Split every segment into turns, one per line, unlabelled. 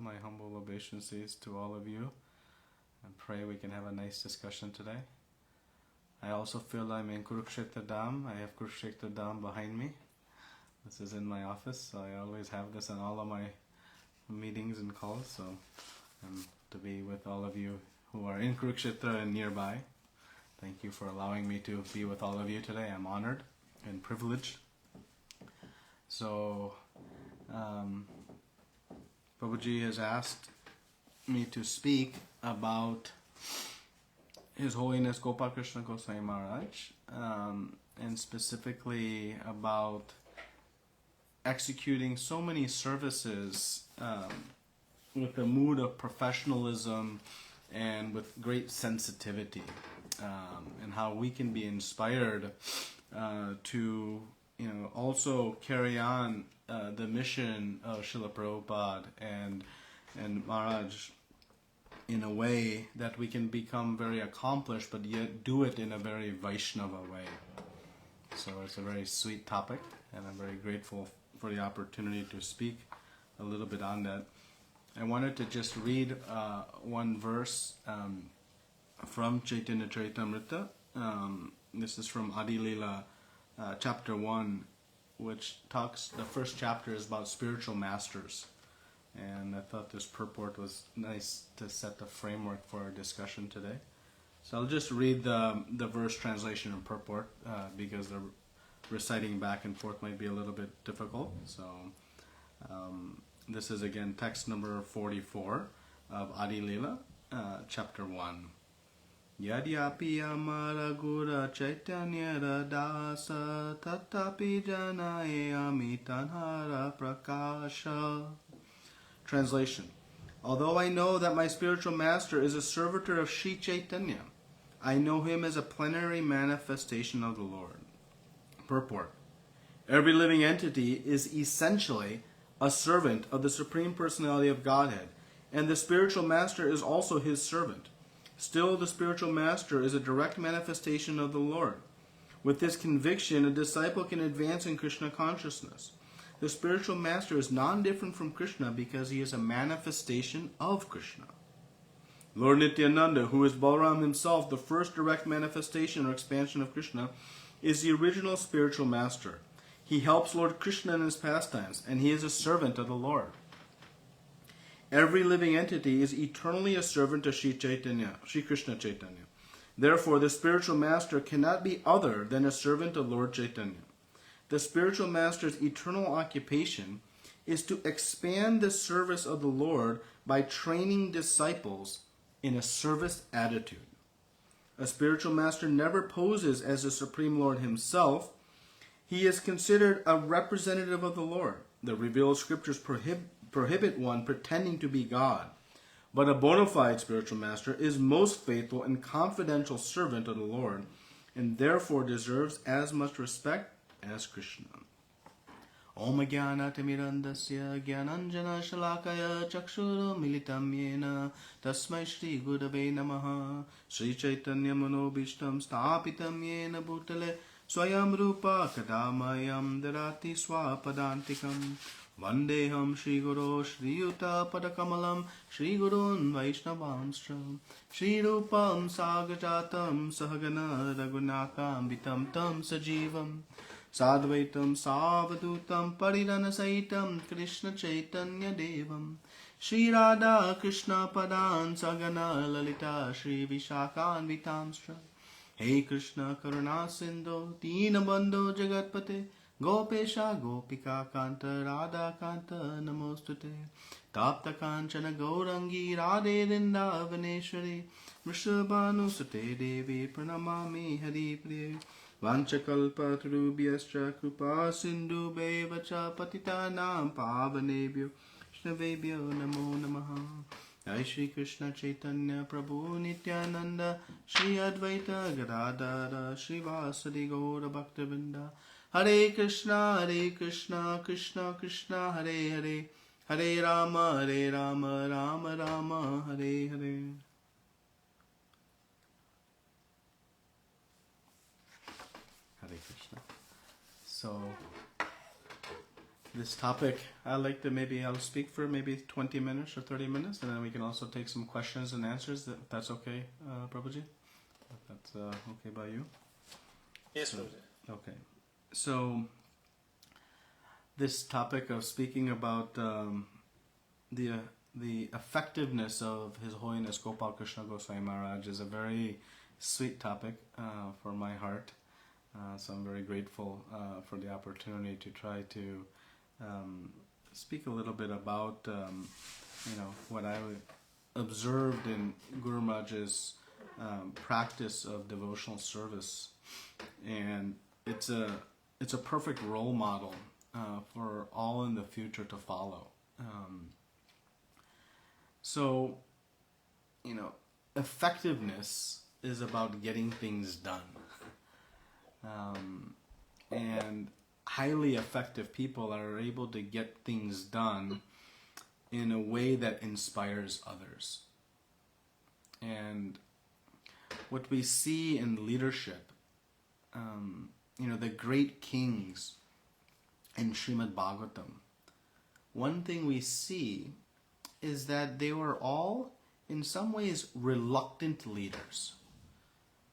my humble obeisances to all of you, and pray we can have a nice discussion today. I also feel I'm in Kurukshetra Dham. I have Kurukshetra Dham behind me. This is in my office, so I always have this in all of my meetings and calls. So, to be with all of you who are in Kurukshetra and nearby. Thank you for allowing me to be with all of you today. I'm honored and privileged. So, Prabhuji has asked me to speak about His Holiness Gopal Krishna Goswami Maharaj, and specifically about executing so many services with a mood of professionalism and with great sensitivity, and how we can be inspired to also carry on the mission of Srila Prabhupada and Maharaj in a way that we can become very accomplished, but yet do it in a very Vaishnava way. So it's a very sweet topic, and I'm very grateful for the opportunity to speak a little bit on that. I wanted to just read one verse from Chaitanya Charitamrita. This is from Adi Lila, chapter 1, which talks, the first chapter is about spiritual masters. And I thought this purport was nice to set the framework for our discussion today. So I'll just read the verse translation and purport, because the reciting back and forth might be a little bit difficult. So this is again text number 44 of Adi Lila, chapter 1. Yadyapi amara gura chaitanya radasa tatapi janaye amitanhara prakasha. Translation. Although I know that my spiritual master is a servitor of Sri Chaitanya, I know him as a plenary manifestation of the Lord. Purport. Every living entity is essentially a servant of the Supreme Personality of Godhead, and the spiritual master is also his servant. Still, the spiritual master is a direct manifestation of the Lord. With this conviction, a disciple can advance in Krishna consciousness. The spiritual master is non-different from Krishna because he is a manifestation of Krishna. Lord Nityananda, who is Balaram himself, the first direct manifestation or expansion of Krishna, is the original spiritual master. He helps Lord Krishna in his pastimes, and he is a servant of the Lord. Every living entity is eternally a servant of Sri Krishna Chaitanya. Therefore, the spiritual master cannot be other than a servant of Lord Chaitanya. The spiritual master's eternal occupation is to expand the service of the Lord by training disciples in a service attitude. A spiritual master never poses as the Supreme Lord himself. He is considered a representative of the Lord. The revealed scriptures prohibit one pretending to be God. But a bona fide spiritual master is most faithful and confidential servant of the Lord, and therefore deserves as much respect as Krishna. Om Jnanatimirandasya Jnananjana Shalakaya Chakshuru Militam Yena Tasmai Shri Gurave Namaha Sri Chaitanya Manobishtam Stapitam Yena Bhutale Swayam Rupa Kadamayam Darati Swapadantikam Vandeham Shri Guru Shri Yuta Padakamalam Shri Gurun Vaishnavansram Shri Rupam Sagajatam Sahagana Raghunakam Vitam Tam Sajivam Sadvaitam Savadutam Paridanasaitam Krishna Chaitanya Devam Shri Radha Krishna Padan Sagana Lalita Shri Vishakan Vitamstra Hey Krishna Karuna Sindhu Dina Bandhu Jagatpate Gopesha Gopika Kanta Radha Kanta Namostute Tapta Kanchana Gaurangi Radhe Vrindavaneshwari Vrishabhanu Sute Devi Pranamami Hari Priya Vanchakalpatarubhyascha Krupa Sindhu Bevacha Patitanam Pavanebhyo Vishnavebhyo Namo Namaha. Jai Shri Krishna Chaitanya Prabhu Nityananda Shri Advaita Gadadara Shri Vasadi Gaura Bhaktavinda Hare Krishna Krishna Krishna Hare Hare Hare Rama Rama Rama Hare Hare. Hare Krishna. So this topic, I'll speak for maybe 20 minutes or 30 minutes, and then we can also take some questions and answers. If that's okay, Prabhuji? If that's okay by you?
Yes, Prabhuji.
Okay. So, this topic of speaking about the effectiveness of His Holiness Gopal Krishna Goswami Maharaj is a very sweet topic for my heart. So I'm very grateful for the opportunity to try to speak a little bit about what I observed in Guru Maharaj's practice of devotional service, and it's a perfect role model for all in the future to follow. So, effectiveness is about getting things done. And highly effective people are able to get things done in a way that inspires others. And what we see in leadership, the great kings in Srimad Bhagavatam, one thing we see is that they were all, in some ways, reluctant leaders.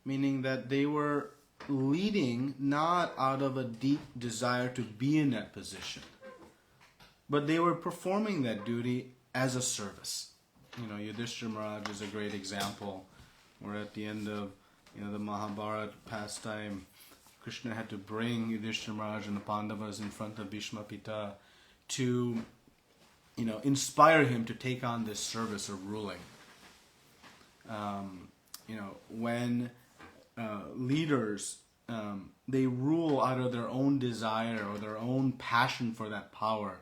Meaning that they were leading not out of a deep desire to be in that position, but they were performing that duty as a service. Yudhishthira Maharaj is a great example, where at the end of the Mahabharata pastime, Krishna had to bring Yudhishthira Maharaj and the Pandavas in front of Bhishma Pita to inspire him to take on this service of ruling. When leaders, they rule out of their own desire or their own passion for that power,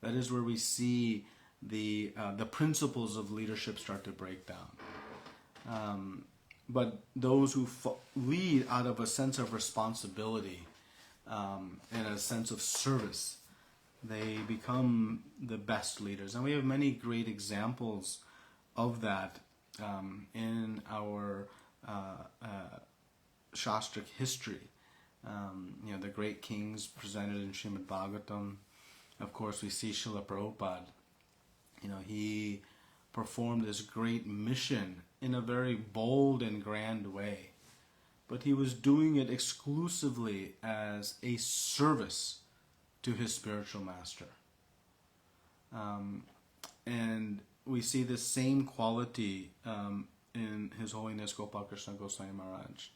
that is where we see the principles of leadership start to break down. But those who lead out of a sense of responsibility and a sense of service, they become the best leaders. And we have many great examples of that in our Shastric history. The great kings presented in Srimad Bhagavatam. Of course, we see Srila Prabhupada. He performed this great mission in a very bold and grand way. But he was doing it exclusively as a service to his spiritual master. And we see the same quality in His Holiness Gopal Krishna Goswami Maharaj.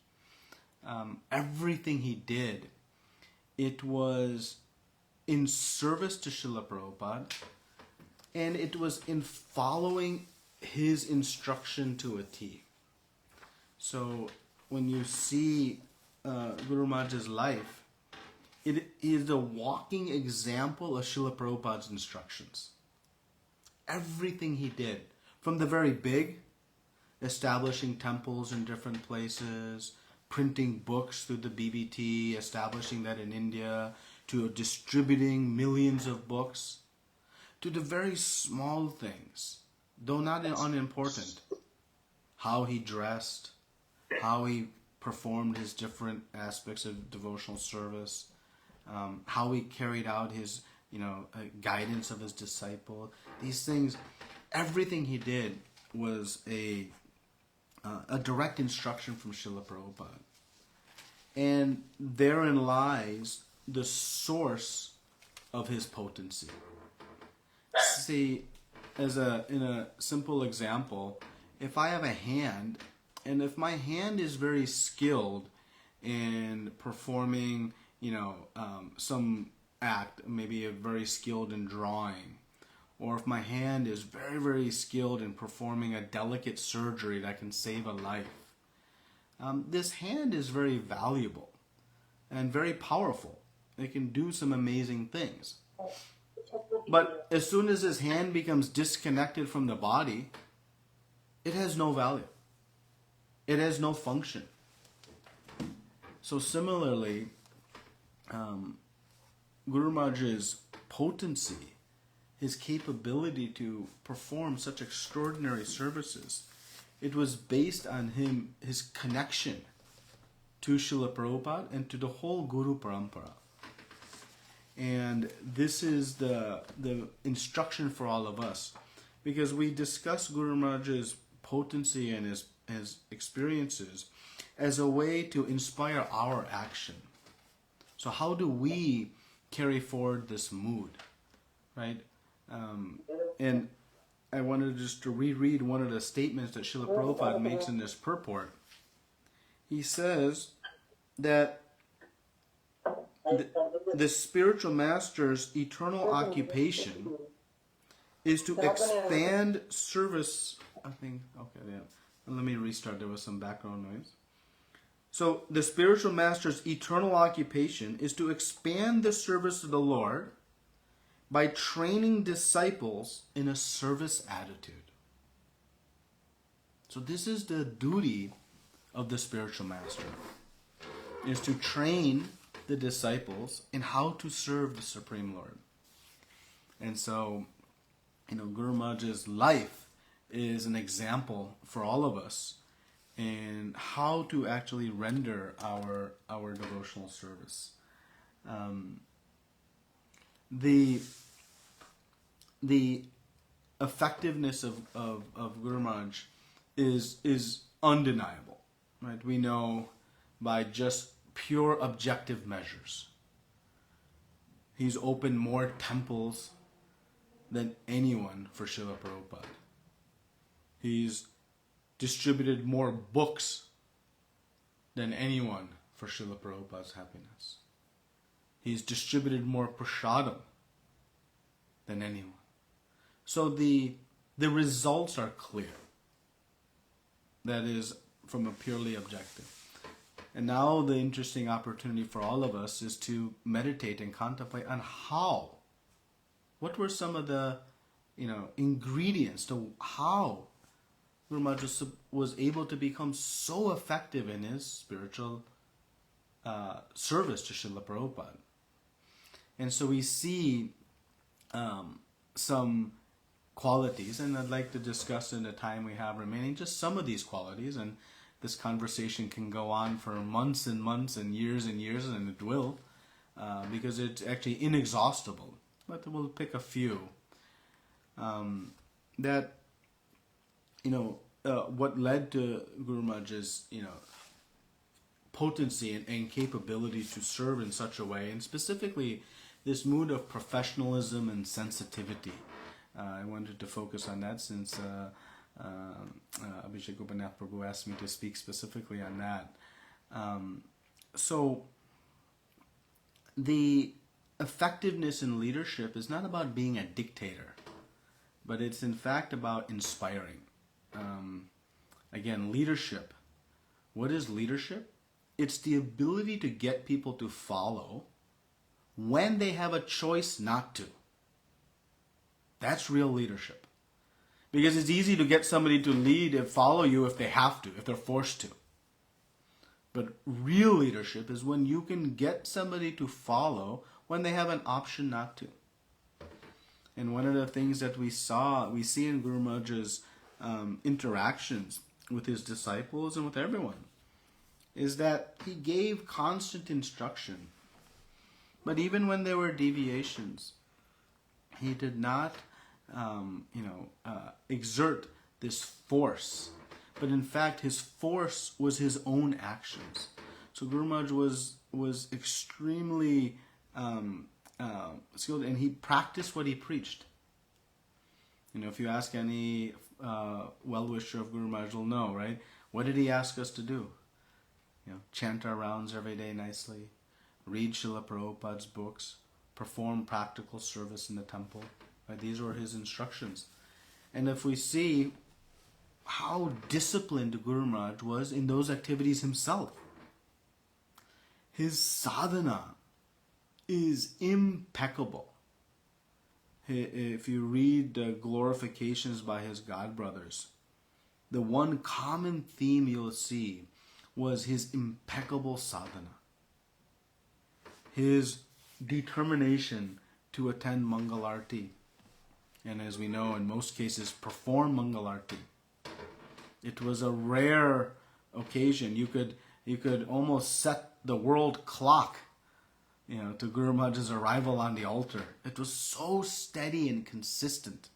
Everything he did, it was in service to Srila Prabhupada, and it was in following his instruction to a T. So when you see Guru Maharaj's life, it is a walking example of Srila Prabhupada's instructions. Everything he did, from the very big, establishing temples in different places, printing books through the BBT, establishing that in India, to distributing millions of books, to the very small things, though not unimportant. How he dressed, how he performed his different aspects of devotional service, how he carried out his guidance of his disciple. These things, everything he did was a direct instruction from Srila Prabhupada. And therein lies the source of his potency. See, in a simple example, if I have a hand, and if my hand is very skilled in performing, some act, maybe very skilled in drawing, or if my hand is very, very skilled in performing a delicate surgery that can save a life, this hand is very valuable and very powerful. It can do some amazing things. But as soon as his hand becomes disconnected from the body, it has no value. It has no function. So similarly, Guru Maharaj's potency, his capability to perform such extraordinary services, it was based on his connection to Srila Prabhupada and to the whole Guru Parampara. And this is the instruction for all of us. Because we discuss Guru Maharaj's potency and his experiences as a way to inspire our action. So how do we carry forward this mood, right? And I wanted just to reread one of the statements that Srila Prabhupada makes in this purport. He says that the spiritual master's eternal occupation is to expand service. I think, okay, yeah. Let me restart. There was some background noise. So the spiritual master's eternal occupation is to expand the service of the Lord by training disciples in a service attitude. So this is the duty of the spiritual master, is to train the disciples in how to serve the Supreme Lord. And so, Guru Maharaj's life is an example for all of us in how to actually render our devotional service. The effectiveness of Guru Maharaj is undeniable, right? We know by just pure objective measures. He's opened more temples than anyone for Srila Prabhupada. He's distributed more books than anyone for Srila Prabhupada's happiness. He's distributed more prasadam than anyone. So the results are clear. That is from a purely objective. And now the interesting opportunity for all of us is to meditate and contemplate on what were some of the ingredients to how Guru Maharaj was able to become so effective in his spiritual service to Srila Prabhupada. And so we see some qualities, and I'd like to discuss in the time we have remaining just some of these qualities, and this conversation can go on for months and months and years, and it will, because it's actually inexhaustible. But we'll pick a few. What led to Guru Maharaj's, potency and capability to serve in such a way, and specifically this mood of professionalism and sensitivity. I wanted to focus on that since Abhishek Gopinath Prabhu asked me to speak specifically on that. So the effectiveness in leadership is not about being a dictator, but it's in fact about inspiring. Again, leadership. What is leadership? It's the ability to get people to follow when they have a choice not to. That's real leadership. Because it's easy to get somebody to lead and follow you if they have to, if they're forced to. But real leadership is when you can get somebody to follow when they have an option not to. And one of the things that we see in Guru Maharaj's interactions with his disciples and with everyone, is that he gave constant instruction. But even when there were deviations, he did not exert this force. But in fact, his force was his own actions. So Guru Maharaj was extremely skilled, and he practiced what he preached. If you ask any well-wisher of Guru Maharaj, will know, right? What did he ask us to do? Chant our rounds every day nicely, read Srila Prabhupada's books, perform practical service in the temple. Right? These were his instructions. And if we see how disciplined Guru Maharaj was in those activities himself, his sadhana is impeccable. If you read the glorifications by his godbrothers, the one common theme you'll see was his impeccable sadhana. His determination to attend Mangalarti, and as we know, in most cases, perform Mangalarti. It was a rare occasion. You could almost set the world clock, to Guru Maharaj's arrival on the altar. It was so steady and consistent.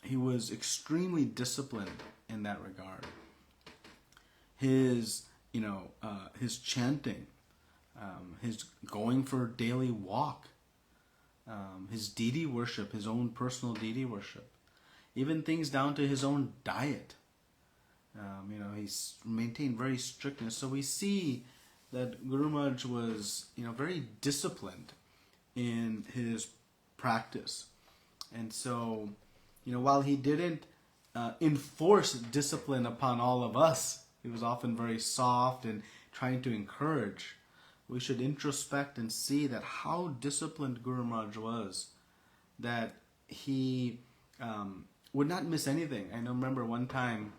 He was extremely disciplined in that regard. His chanting, his going for daily walk, his deity worship, his own personal deity worship, even things down to his own diet. He's maintained very strictness. So we see that Guru Maharaj was, very disciplined in his practice. And so, while he didn't enforce discipline upon all of us, he was often very soft and trying to encourage. We should introspect and see that how disciplined Guru Maharaj was, that he would not miss anything. I remember one time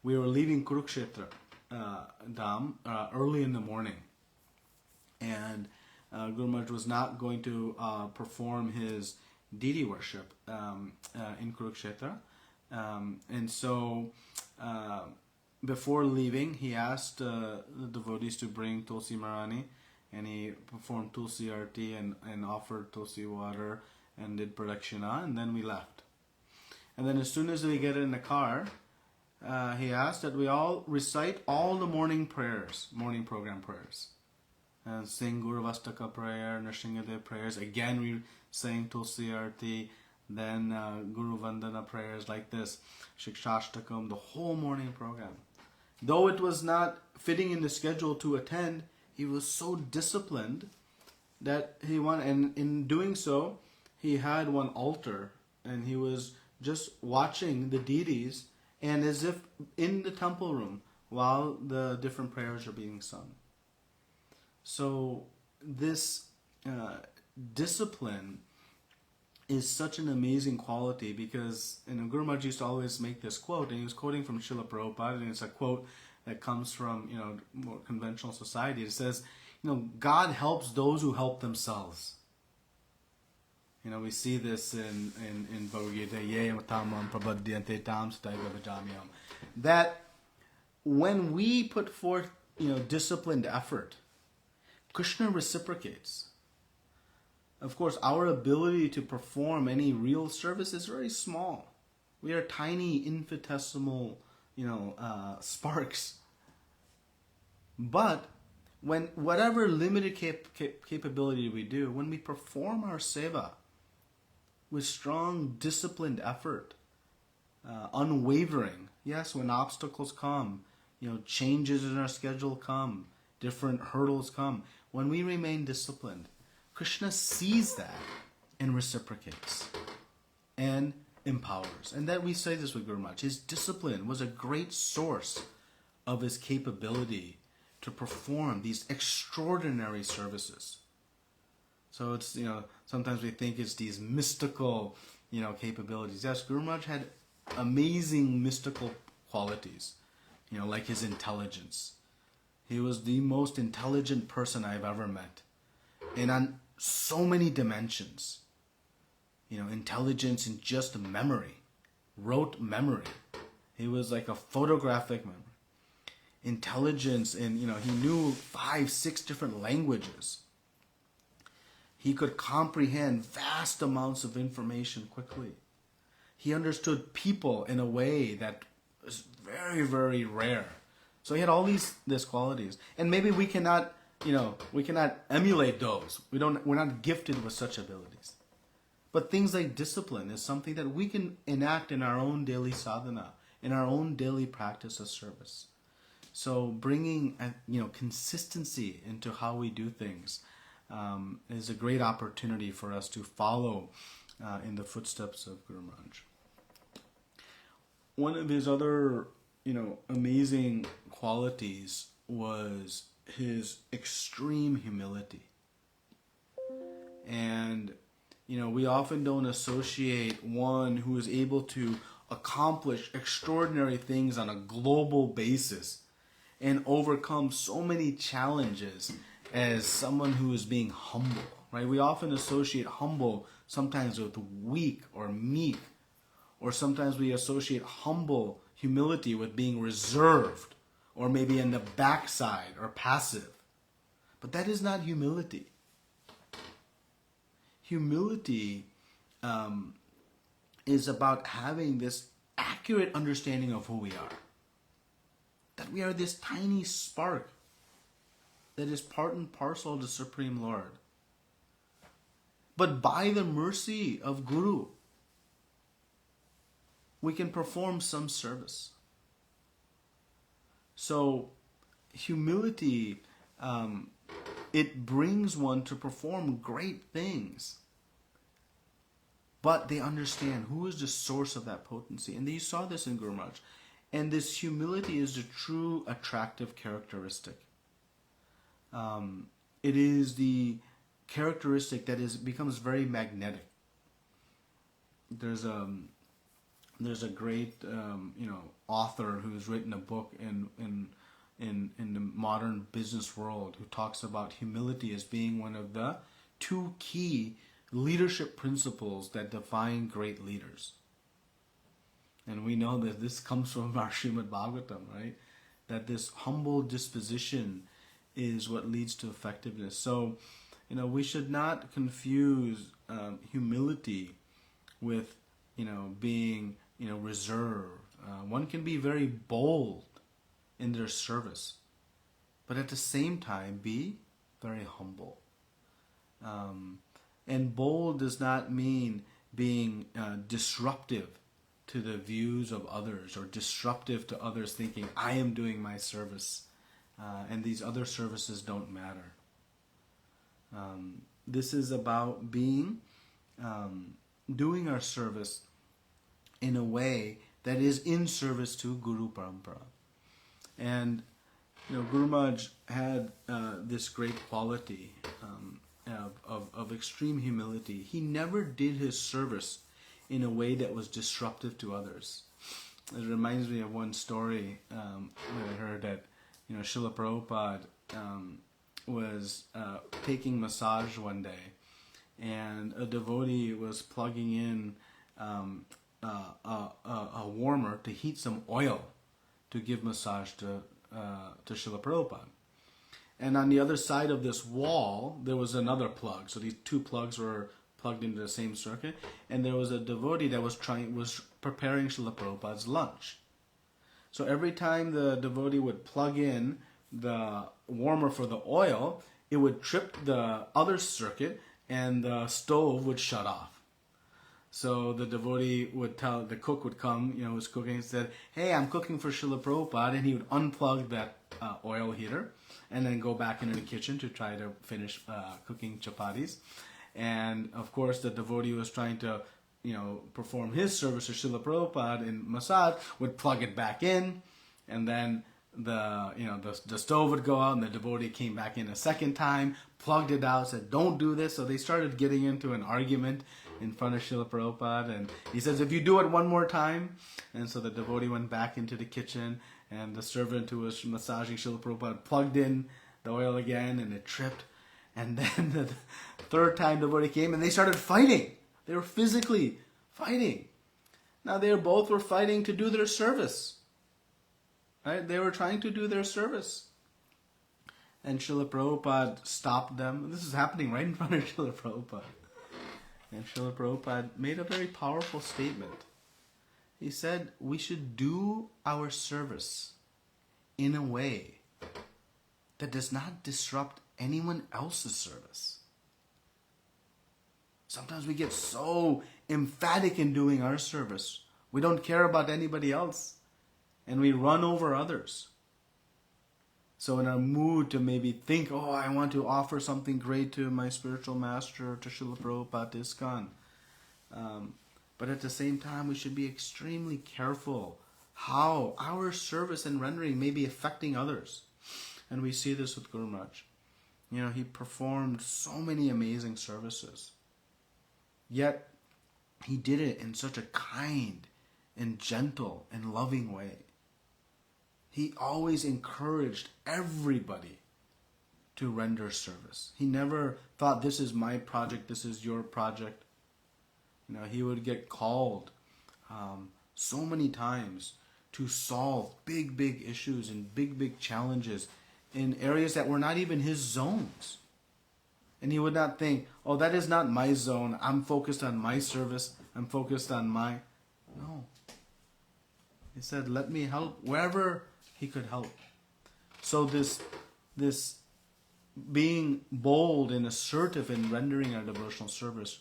we were leaving Kurukshetra Dham early in the morning, and Guru Maharaj was not going to perform his deity worship in Kurukshetra, and so before leaving, he asked the devotees to bring Tulsi Marani, and he performed Tulsi Arti and offered Tulsi water and did Pradakshina, and then we left. And then as soon as we get in the car, he asked that we all recite all the morning prayers, morning program prayers. And sing Guru Vastaka prayer, Nrsingadev prayers. Again, we sang Tulsi Arti, then Guru Vandana prayers like this, Shikshashtakam, the whole morning program. Though it was not fitting in the schedule to attend, he was so disciplined that he wanted, and in doing so, he had one altar, and he was just watching the deities, and as if in the temple room while the different prayers are being sung. So this discipline is such an amazing quality, because Guru Maharaj used to always make this quote, and he was quoting from Srila Prabhupada, and it's a quote that comes from more conventional society. It says, God helps those who help themselves. We see this in Bhagavad Gita, Ye Tamam Prabhadyante Tam Sataiva Vajamyam, that when we put forth disciplined effort, Krishna reciprocates. Of course, our ability to perform any real service is very small. We are tiny, infinitesimal, sparks. But when whatever limited capability we do, when we perform our seva with strong, disciplined effort, unwavering, yes, when obstacles come, changes in our schedule come, different hurdles come, when we remain disciplined, Krishna sees that and reciprocates and empowers. And that we say this with Guru Maharaj. His discipline was a great source of his capability to perform these extraordinary services. So it's, sometimes we think it's these mystical, capabilities. Yes, Guru Maharaj had amazing mystical qualities, like his intelligence. He was the most intelligent person I've ever met. And on so many dimensions. Intelligence in just memory. Rote memory. He was like a photographic memory. Intelligence in, he knew 5, 6 different languages. He could comprehend vast amounts of information quickly. He understood people in a way that was very, very rare. So he had all these qualities. And maybe we cannot emulate those. We're not gifted with such abilities. But things like discipline is something that we can enact in our own daily sadhana, in our own daily practice of service. So bringing consistency into how we do things is a great opportunity for us to follow in the footsteps of Guru Maharaj. One of his other amazing qualities was his extreme humility. And we often don't associate one who is able to accomplish extraordinary things on a global basis and overcome so many challenges as someone who is being humble, right? We often associate humble sometimes with weak or meek, or sometimes we associate humble humility with being reserved or maybe in the backside or passive. But that is not humility. Humility is about having this accurate understanding of who we are. That we are this tiny spark that is part and parcel of the Supreme Lord. But by the mercy of Guru, we can perform some service. So, humility, it brings one to perform great things. But they understand who is the source of that potency. And you saw this in Guru Maharaj. And this humility is the true attractive characteristic. It is the characteristic that becomes very magnetic. There's a great author who's written a book in the modern business world who talks about humility as being one of the two key leadership principles that define great leaders. And we know that this comes from our Srimad Bhagavatam, right? That this humble disposition is what leads to effectiveness. So, we should not confuse humility with, being, reserved. One can be very bold in their service, but at the same time be very humble. And bold does not mean being disruptive to the views of others or disruptive to others thinking, I am doing my service and these other services don't matter. This is about being, doing our service in a way that is in service to Guru Parampara. And Guru Maharaj had this great quality of extreme humility. He never did his service in a way that was disruptive to others. It reminds me of one story that I heard that Srila Prabhupada was taking massage one day, and a devotee was plugging in a warmer to heat some oil to give massage to Srila Prabhupada. And on the other side of this wall, there was another plug. So these two plugs were plugged into the same circuit. And there was a devotee that was preparing Srila Prabhupada's lunch. So every time the devotee would plug in the warmer for the oil, it would trip the other circuit and the stove would shut off. So the devotee would tell, the cook would come, who was cooking, and said, hey, I'm cooking for Srila Prabhupada, and he would unplug that oil heater and then go back into the kitchen to try to finish cooking chapatis. And of course the devotee was trying to, perform his service to Srila Prabhupada in massage, would plug it back in, and then the stove would go out, and the devotee came back in a second time, plugged it out, said, don't do this. So they started getting into an argument in front of Srila Prabhupada, and he says, if you do it one more time. And so the devotee went back into the kitchen, and the servant who was massaging Srila Prabhupada plugged in the oil again, and it tripped. And then the third time the devotee came, and they started fighting. They were physically fighting. Now they both were fighting to do their service. Right? They were trying to do their service. And Srila Prabhupada stopped them. This is happening right in front of Srila Prabhupada. And Srila Prabhupada made a very powerful statement. He said, we should do our service in a way that does not disrupt anyone else's service. Sometimes we get so emphatic in doing our service. We don't care about anybody else. And we run over others. So in our mood to maybe think, I want to offer something great to my spiritual master, to Srila Prabhupada, to ISKCON. But at the same time, we should be extremely careful how our service and rendering may be affecting others. And we see this with Guru Maharaj. He performed so many amazing services. Yet, he did it in such a kind and gentle and loving way. He always encouraged everybody to render service. He never thought, this is my project, this is your project. He would get called so many times to solve big, big issues and big, big challenges in areas that were not even his zones. And he would not think, oh, that is not my zone. I'm focused on my service. I'm focused on my... No. He said, let me help wherever he could help. So this being bold and assertive in rendering our devotional service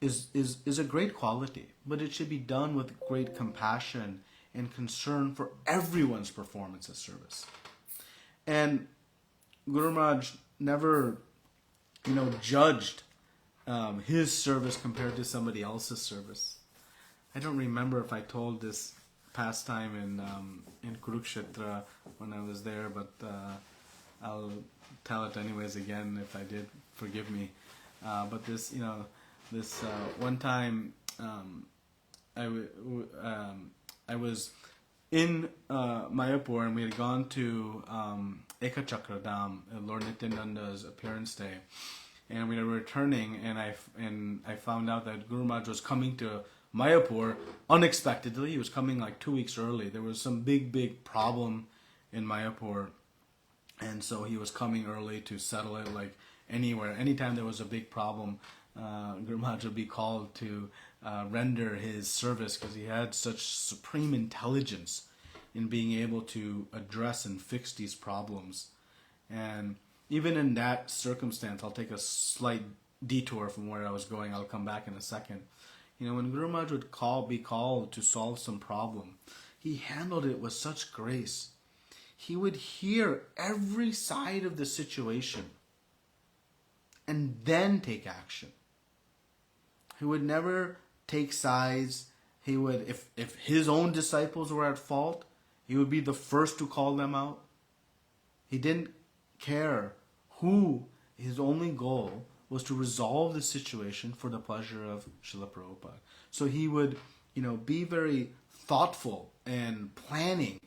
is a great quality, but it should be done with great compassion and concern for everyone's performance of service. And Guru Maharaj never, judged his service compared to somebody else's service. I don't remember if I told this pastime in Kurukshetra when I was there, but I'll tell it anyways again if I did. Forgive me. But this one time I was in Mayapur, and we had gone to Ekachakra Dham, Lord Nityananda's appearance day, and we were returning, and I found out that Guru Maharaj was coming to Mayapur unexpectedly. He was coming like 2 weeks early. There was some big problem in Mayapur, and so he was coming early to settle it. Like anywhere, anytime there was a big problem, Guru Maharaj would be called to render his service, because he had such supreme intelligence in being able to address and fix these problems. And even in that circumstance, I'll take a slight detour from where I was going. I'll come back in a second. When Guru Maharaj would be called to solve some problem, he handled it with such grace. He would hear every side of the situation and then take action. He would never take sides. He would, if his own disciples were at fault, he would be the first to call them out. He didn't care who. His only goal was to resolve the situation for the pleasure of Srila Prabhupada. So he would, be very thoughtful and planning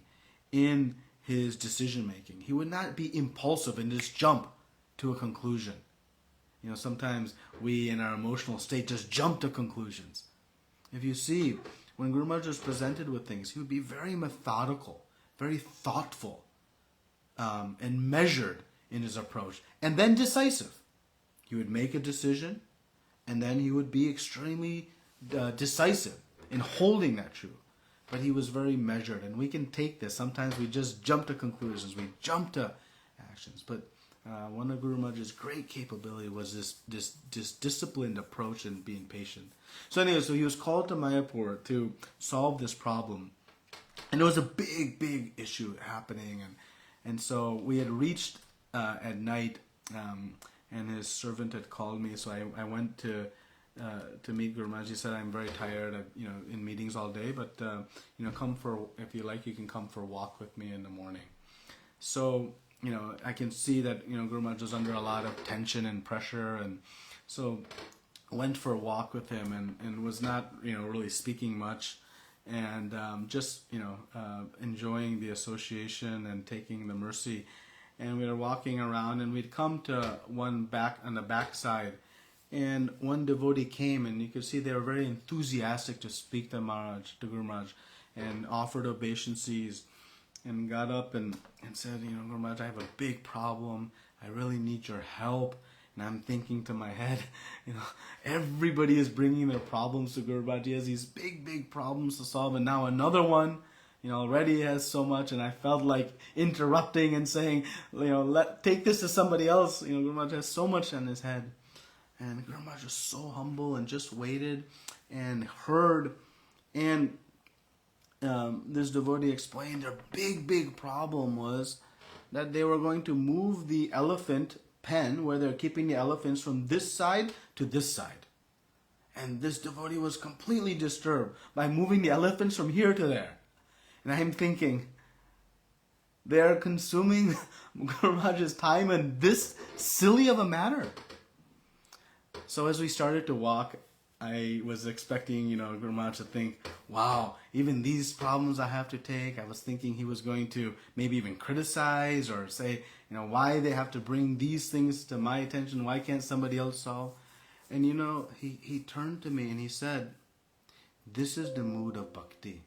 in his decision making. He would not be impulsive and just jump to a conclusion. Sometimes we in our emotional state just jump to conclusions. If you see, when Guru Maharaj was presented with things, he would be very methodical, very thoughtful, and measured in his approach, and then decisive. He would make a decision, and then he would be extremely decisive in holding that truth. But he was very measured, and we can take this. Sometimes we just jump to conclusions, we jump to actions. But one of Guru Maharaj's great capability was this disciplined approach and being patient. So anyway, so he was called to Mayapur to solve this problem. And there was a big issue happening. And so we had reached at night, and his servant had called me. So I went to meet Guru Maharaj. He said, I'm very tired, in meetings all day, but come if you like, you can come for a walk with me in the morning. So I can see that, Guru Maharaj was under a lot of tension and pressure. And so I went for a walk with him and was not, really speaking much, and just, enjoying the association and taking the mercy. And we were walking around, and we'd come to one back on the backside, and one devotee came, and you could see they were very enthusiastic to speak to Guru Maharaj, and offered obeisances, and got up and said, Guru Maharaj, I have a big problem. I really need your help. And I'm thinking to my head, everybody is bringing their problems to Guru Maharaj. He has these big problems to solve, and now another one, already has so much. And I felt like interrupting and saying, take this to somebody else. Guru Maharaj has so much on his head. And Guru Maharaj was so humble and just waited and heard. And this devotee explained their big problem was that they were going to move the elephant pen where they're keeping the elephants from this side to this side. And this devotee was completely disturbed by moving the elephants from here to there. And I'm thinking, they are consuming Guru Maharaj's time in this silly of a matter. So as we started to walk, I was expecting, Guru Maharaj to think, wow, even these problems I have to take. I was thinking he was going to maybe even criticize or say, why they have to bring these things to my attention. Why can't somebody else solve? And, he turned to me and he said, this is the mood of bhakti.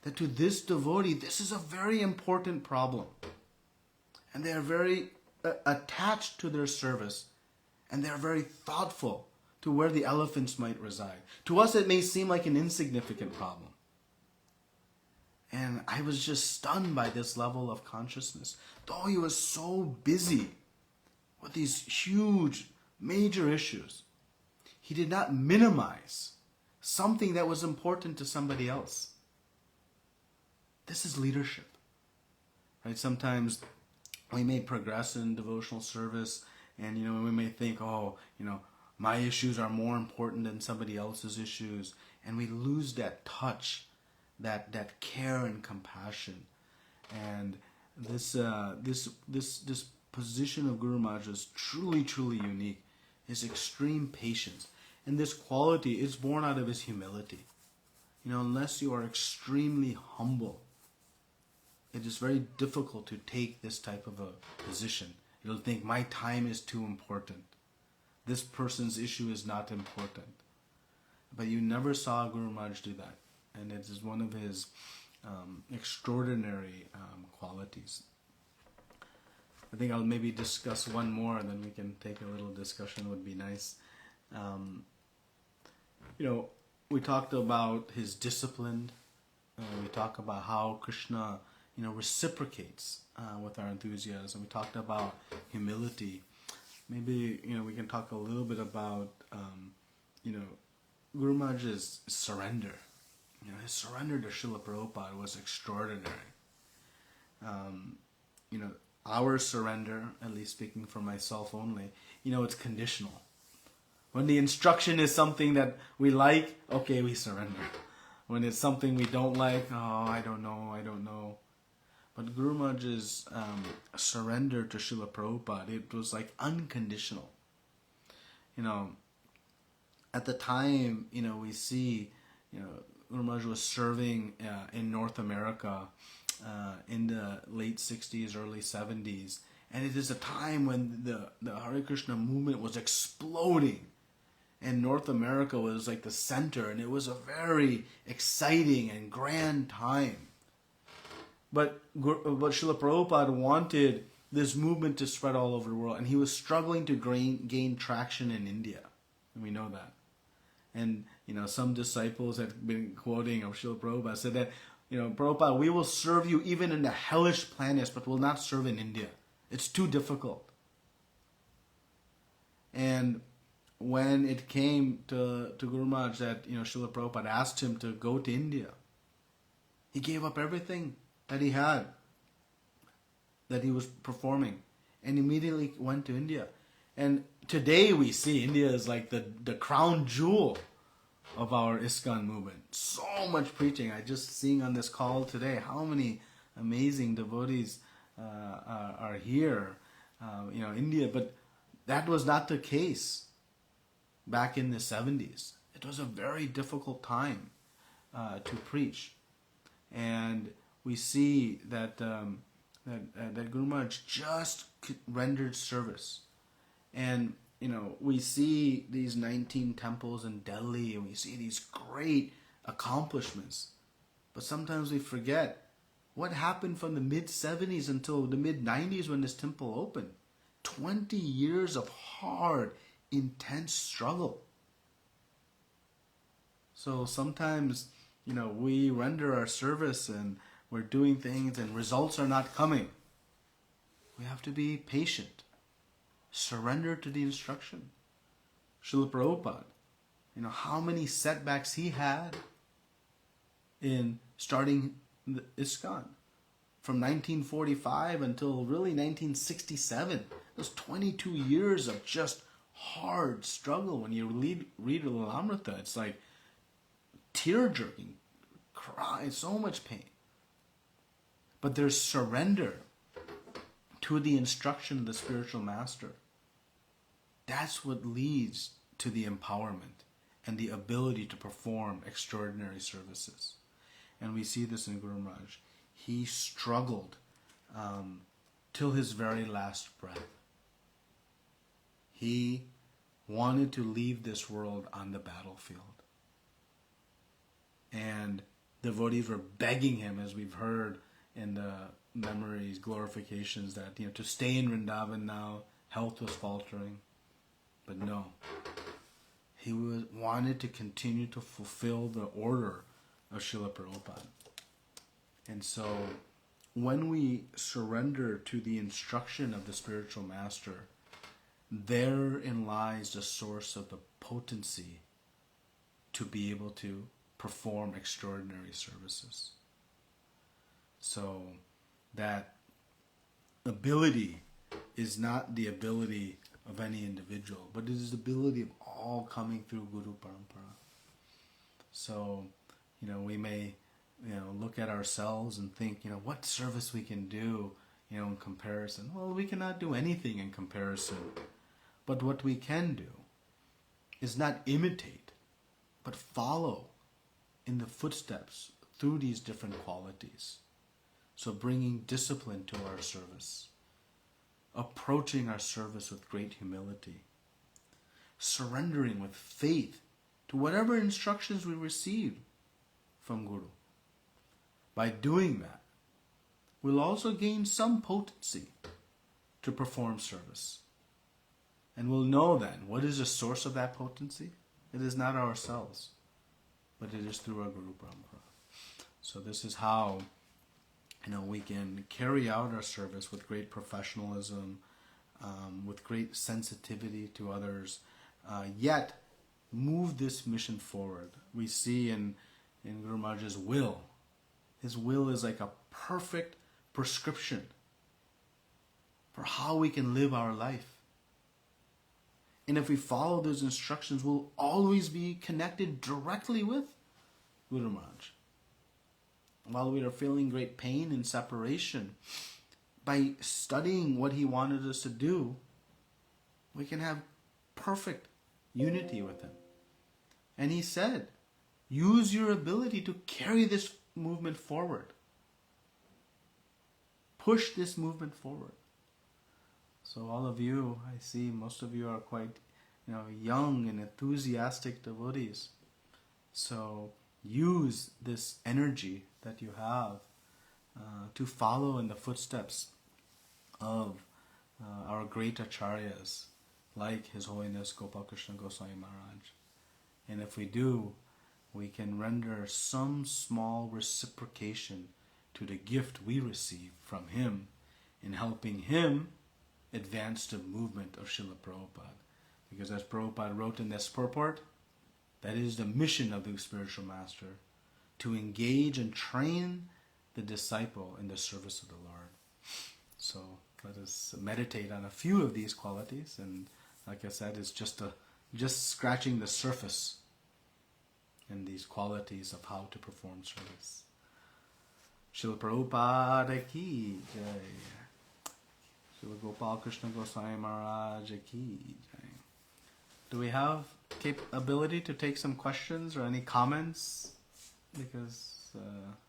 That to this devotee, this is a very important problem. and they are very attached to their service, and they are very thoughtful to where the elephants might reside. To us, it may seem like an insignificant problem. And I was just stunned by this level of consciousness. Though he was so busy with these huge, major issues, he did not minimize something that was important to somebody else. This is leadership. Right? Sometimes we may progress in devotional service, and we may think, my issues are more important than somebody else's issues, and we lose that touch, that care and compassion. And this position of Guru Maharaj is truly, truly unique. His extreme patience, and this quality is born out of his humility. Unless you are extremely humble, it is very difficult to take this type of a position. You'll think, my time is too important. This person's issue is not important. But you never saw Guru Maharaj do that. And it is one of his extraordinary qualities. I think I'll maybe discuss one more, and then we can take a little discussion, would be nice. We talked about his discipline. We talk about how Krishna reciprocates with our enthusiasm. We talked about humility. Maybe we can talk a little bit about Guru Maharaj's surrender. His surrender to Srila Prabhupada was extraordinary. Our surrender, at least speaking for myself only, it's conditional. When the instruction is something that we like, okay, we surrender. When it's something we don't like, I don't know. But Guru Maharaj's surrender to Srila Prabhupada, it was like unconditional. At the time, we see, Guru Maharaj was serving in North America in the late 60s, early 70s. And it is a time when the Hare Krishna movement was exploding. And North America was like the center. And it was a very exciting and grand time. But Srila Prabhupada wanted this movement to spread all over the world. And he was struggling to gain traction in India. And we know that. And, some disciples have been quoting of Srila Prabhupada, said that, Prabhupada, we will serve you even in the hellish planets, but will not serve in India. It's too difficult. And when it came to Guru Maharaj that, Srila Prabhupada asked him to go to India, he gave up everything that he had, that he was performing, and immediately went to India. And today we see India is like the crown jewel of our ISKCON movement. So much preaching. I just seeing on this call today how many amazing devotees are here, India. But that was not the case back in the 70s. It was a very difficult time to preach. And we see that Guru Maharaj just rendered service. And we see these 19 temples in Delhi, and we see these great accomplishments. But sometimes we forget what happened from the mid-70s until the mid-90s when this temple opened. 20 years of hard, intense struggle. So sometimes, we render our service and we're doing things and results are not coming. We have to be patient. Surrender to the instruction. Srila Prabhupada, how many setbacks he had in starting the ISKCON. From 1945 until really 1967. Those 22 years of just hard struggle. When you read Lilamrita, it's like tear-jerking, cry, so much pain. But there's surrender to the instruction of the spiritual master. That's what leads to the empowerment and the ability to perform extraordinary services. And we see this in Guru Maharaj. He struggled till his very last breath. He wanted to leave this world on the battlefield. And devotees were begging him, as we've heard in the memories, glorifications that, to stay in Vrindavan now, health was faltering. But no. He wanted to continue to fulfill the order of Srila Prabhupada. And so, when we surrender to the instruction of the spiritual master, therein lies the source of the potency to be able to perform extraordinary services. So, that ability is not the ability of any individual, but it is the ability of all coming through Guru Parampara. So, we may, look at ourselves and think, what service we can do, in comparison. Well, we cannot do anything in comparison. But what we can do is not imitate, but follow in the footsteps through these different qualities. So bringing discipline to our service, approaching our service with great humility, surrendering with faith to whatever instructions we receive from Guru. By doing that, we'll also gain some potency to perform service. And we'll know then what is the source of that potency. It is not ourselves, but it is through our Guru Parampara. So this is how we can carry out our service with great professionalism, with great sensitivity to others, yet move this mission forward. We see in Guru Maharaj's will. His will is like a perfect prescription for how we can live our life. And if we follow those instructions, we'll always be connected directly with Guru Maharaj. While we are feeling great pain and separation, by studying what he wanted us to do, we can have perfect unity with him. And he said, use your ability to carry this movement forward. Push this movement forward. So all of you, I see most of you are quite, young and enthusiastic devotees. So use this energy that you have to follow in the footsteps of our great acharyas, like His Holiness Gopal Krishna Goswami Maharaj. And if we do, we can render some small reciprocation to the gift we receive from him in helping him advance the movement of Srila Prabhupada. Because as Prabhupada wrote in this purport, that is the mission of the spiritual master, to engage and train the disciple in the service of the Lord. So let us meditate on a few of these qualities, and like I said, it's just scratching the surface in these qualities of how to perform service. Srila Prabhupada ki jai. Srila Gopal Krishna Goswami Maharaj ki jai. Do we have ability to take some questions or any comments? Because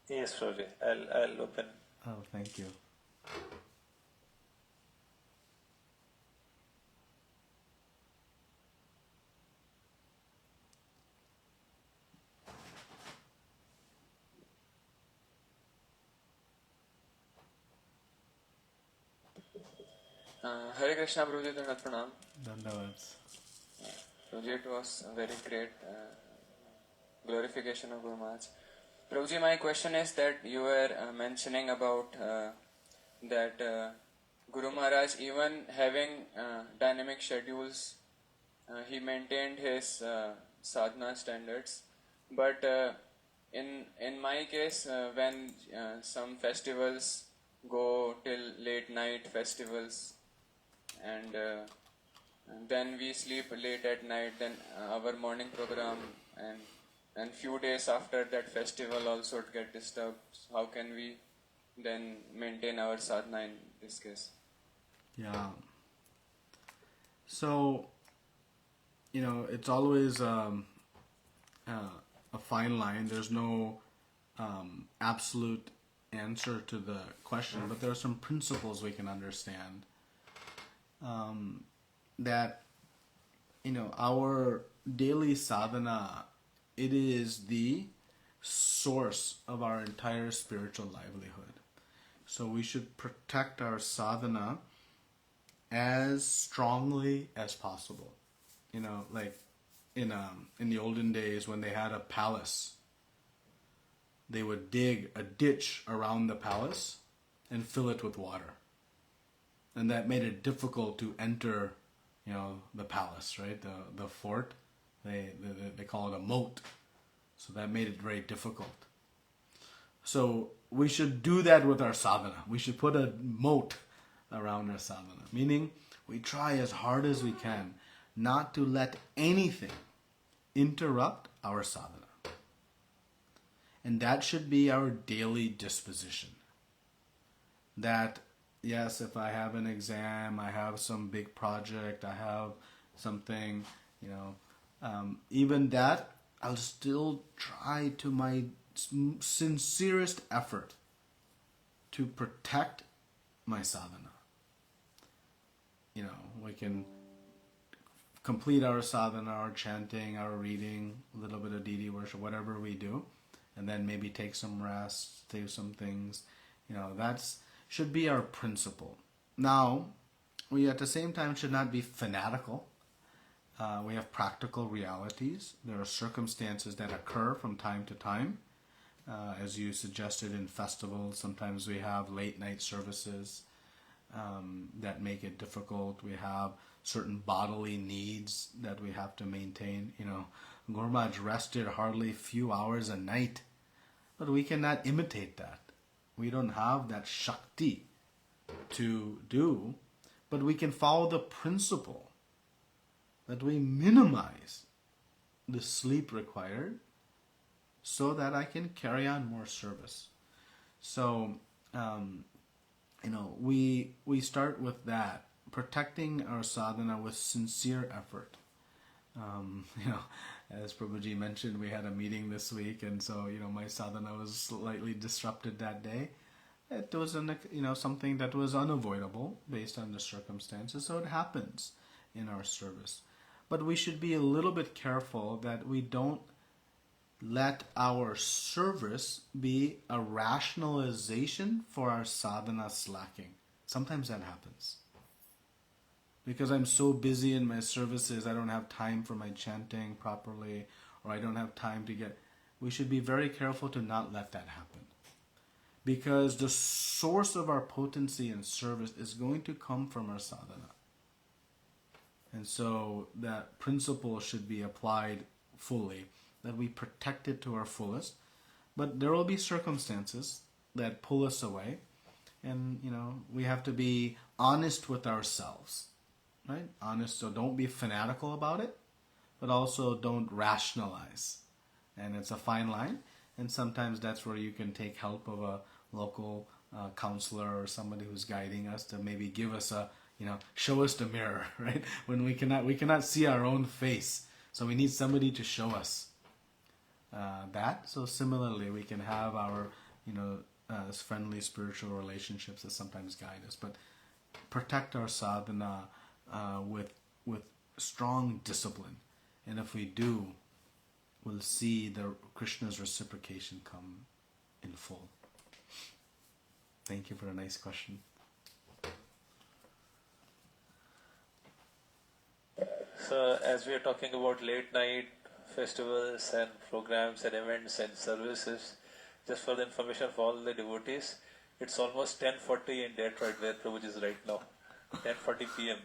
yes, Prabhuji. I'll open.
Oh, thank you.
Hare Krishna, Prabhuji, Dandavat Pranam.
Dandavats.
Prabhuji, it was a very great glorification of Guru Maharaj. Prabhuji, my question is that you were mentioning about that Guru Maharaj, even having dynamic schedules, he maintained his sadhana standards. But in my case, when some festivals go till late night festivals, and then we sleep late at night, then our morning program and few days after that festival also get disturbed. How can we then maintain our sadhana in this case?
Yeah. So, it's always a fine line. There's no absolute answer to the question, but there are some principles we can understand. That, our daily sadhana, it is the source of our entire spiritual livelihood. So we should protect our sadhana as strongly as possible. Like in the olden days when they had a palace, they would dig a ditch around the palace and fill it with water. And that made it difficult to enter, the palace, right? The fort, they call it a moat. So that made it very difficult. So we should do that with our sadhana. We should put a moat around our sadhana, meaning we try as hard as we can not to let anything interrupt our sadhana. And that should be our daily disposition. That, yes, if I have an exam, I have some big project, I have something, even that, I'll still try to my sincerest effort to protect my sadhana. We can complete our sadhana, our chanting, our reading, a little bit of deity worship, whatever we do, and then maybe take some rest, do some things. That's should be our principle. Now, we at the same time should not be fanatical. We have practical realities. There are circumstances that occur from time to time. As you suggested in festivals, sometimes we have late night services that make it difficult. We have certain bodily needs that we have to maintain. Guru Maharaj rested hardly a few hours a night, but we cannot imitate that. We don't have that Shakti to do, but we can follow the principle that we minimize the sleep required so that I can carry on more service. So, we start with that, protecting our sadhana with sincere effort. As Prabhuji mentioned, we had a meeting this week, and so, my sadhana was slightly disrupted that day. It was, something that was unavoidable based on the circumstances, so it happens in our service. But we should be a little bit careful that we don't let our service be a rationalization for our sadhana slacking. Sometimes that happens. Because I'm so busy in my services, I don't have time for my chanting properly, or I don't have time to get... We should be very careful to not let that happen. Because the source of our potency and service is going to come from our sadhana. And so that principle should be applied fully, that we protect it to our fullest. But there will be circumstances that pull us away, and we have to be honest with ourselves, right? Honest, so don't be fanatical about it, but also don't rationalize. And it's a fine line, and sometimes that's where you can take help of a local counselor or somebody who's guiding us to maybe give us show us the mirror, right? When we cannot see our own face, so we need somebody to show us that. So similarly, we can have our friendly spiritual relationships that sometimes guide us, but protect our sadhana with strong discipline. And if we do, we'll see the Krishna's reciprocation come in full. Thank you for a nice question.
So as we are talking about late night festivals and programs and events and services, just for the information for all the devotees, it's almost 10:40 in Detroit where Prabhuji is right now. 10:40 p.m.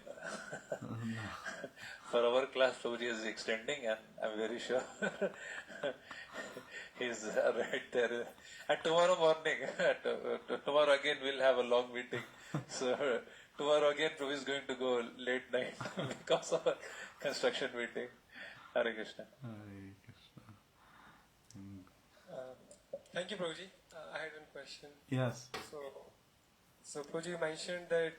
For our class, Prabhuji is extending, and I'm very sure he's right there. And tomorrow morning, tomorrow again we'll have a long meeting. So tomorrow again Prabhuji is going to go late night because of a construction meeting. Hare Krishna.
Hare Krishna.
Thank you, Prabhuji. I had one question.
Yes.
So Prabhuji, you mentioned that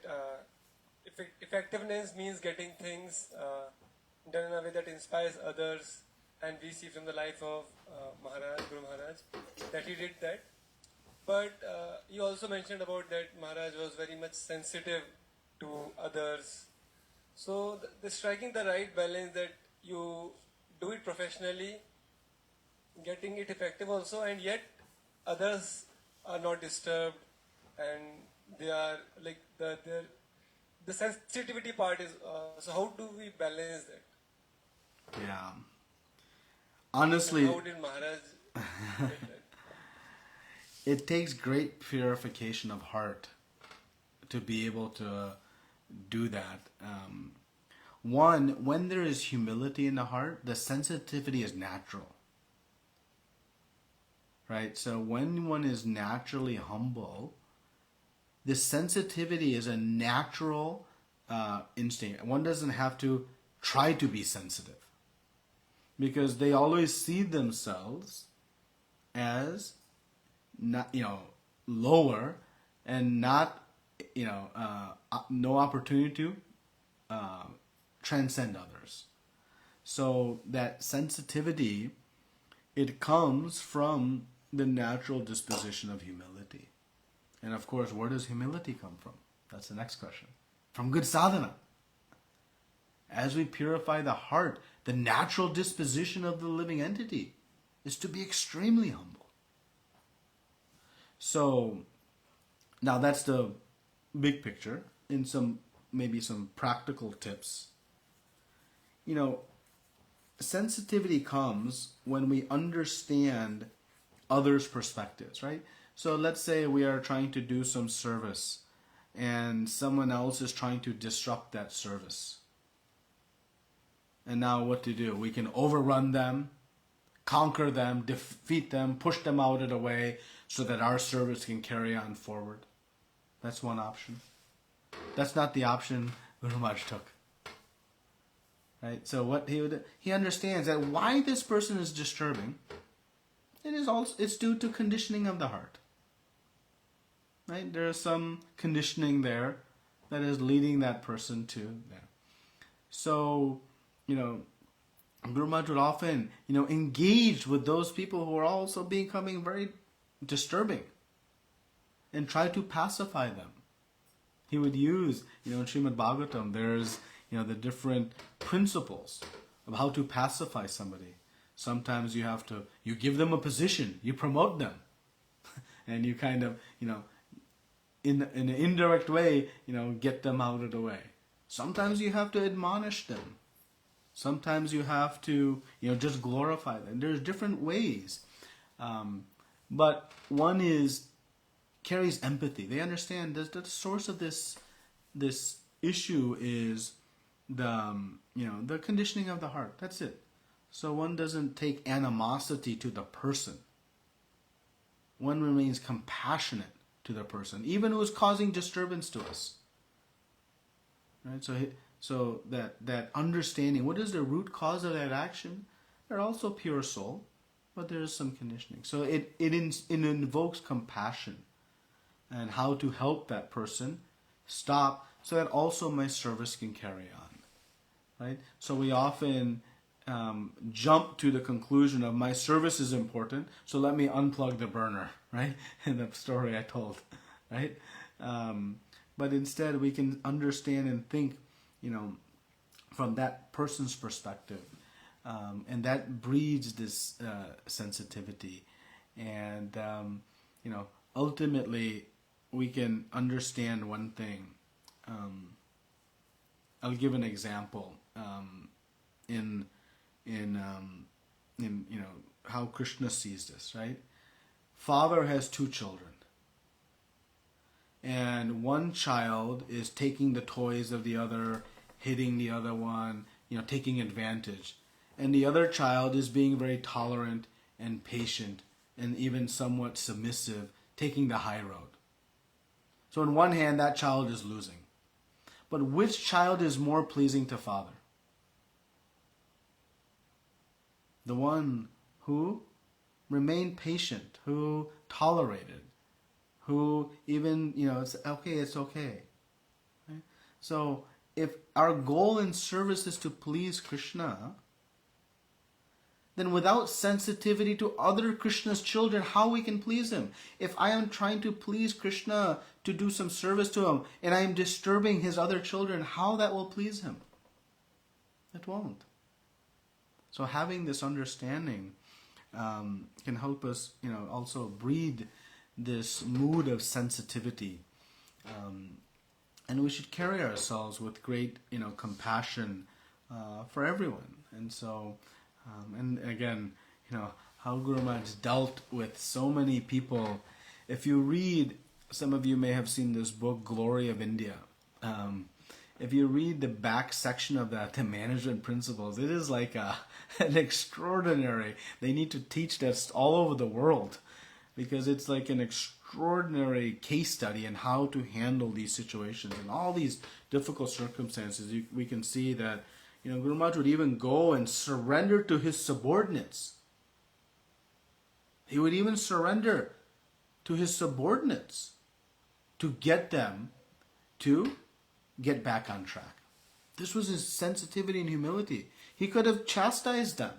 effectiveness means getting things done in a way that inspires others, and we see from the life of Guru Maharaj, that he did that. But you also mentioned about that Maharaj was very much sensitive to others. So the striking the right balance that you do it professionally, getting it effective also, and yet others are not disturbed, and they are like the sensitivity part is. So how do we balance that?
Yeah.
And
Honestly,
how did Maharaj get that?
it takes great purification of heart to be able to do that. One, when there is humility in the heart, the sensitivity is natural. Right? So when one is naturally humble, the sensitivity is a natural instinct. One doesn't have to try to be sensitive, because they always see themselves as not, lower, and not, no opportunity to transcend others. So that sensitivity, it comes from the natural disposition of humility. And of course, where does humility come from? That's the next question. From good sadhana. As we purify the heart, the natural disposition of the living entity is to be extremely humble. So, now that's the big picture. In maybe some practical tips. Sensitivity comes when we understand others' perspectives, right? So let's say we are trying to do some service and someone else is trying to disrupt that service. And now what to do? We can overrun them, conquer them, defeat them, push them out of the way so that our service can carry on forward. That's one option. That's not the option Guru Maharaj took. Right? So what he understands that why this person is disturbing, it's due to conditioning of the heart. Right? There is some conditioning there that is leading that person to there. So, Guru Maharaj would often, engage with those people who are also becoming very disturbing and try to pacify them. He would use, in Srimad Bhagavatam, there's, the different principles of how to pacify somebody. Sometimes you give them a position, you promote them, and you kind of, in an indirect way, get them out of the way. Sometimes you have to admonish them. Sometimes you have to, just glorify them. There's different ways. But one carries empathy. They understand that the source of this issue is the conditioning of the heart. That's it. So one doesn't take animosity to the person. One remains compassionate to the person, even who is causing disturbance to us. Right? So that understanding, what is the root cause of that action? They're also pure soul, but there is some conditioning. So it invokes compassion and how to help that person stop so that also my service can carry on. Right? So we often jump to the conclusion of my service is important, so let me unplug the burner, right? In the story I told, right? But instead we can understand and think, from that person's perspective, and that breeds this sensitivity, and ultimately we can understand one thing. I'll give an example. In how Krishna sees this, right? Father has two children, and one child is taking the toys of the other, hitting the other one, taking advantage, and the other child is being very tolerant and patient and even somewhat submissive, taking the high road. So on one hand, that child is losing. But which child is more pleasing to Father? The one who remained patient, who tolerated, who even, it's okay. Right? So if our goal in service is to please Krishna, then without sensitivity to other Krishna's children, how we can please him? If I am trying to please Krishna to do some service to him, and I am disturbing his other children, how that will please him? It won't. So having this understanding can help us, also breed this mood of sensitivity, and we should carry ourselves with great, compassion for everyone. And so, and again, how Guru Maharaj dealt with so many people. If you read, some of you may have seen this book, Glory of India. If you read the back section of that, the management principles, it is like an extraordinary. They need to teach this all over the world, because it's like an extraordinary case study in how to handle these situations and all these difficult circumstances. We can see that Guru Maharaj would even go and surrender to his subordinates. He would even surrender to his subordinates to get them to get back on track. This was his sensitivity and humility. He could have chastised them,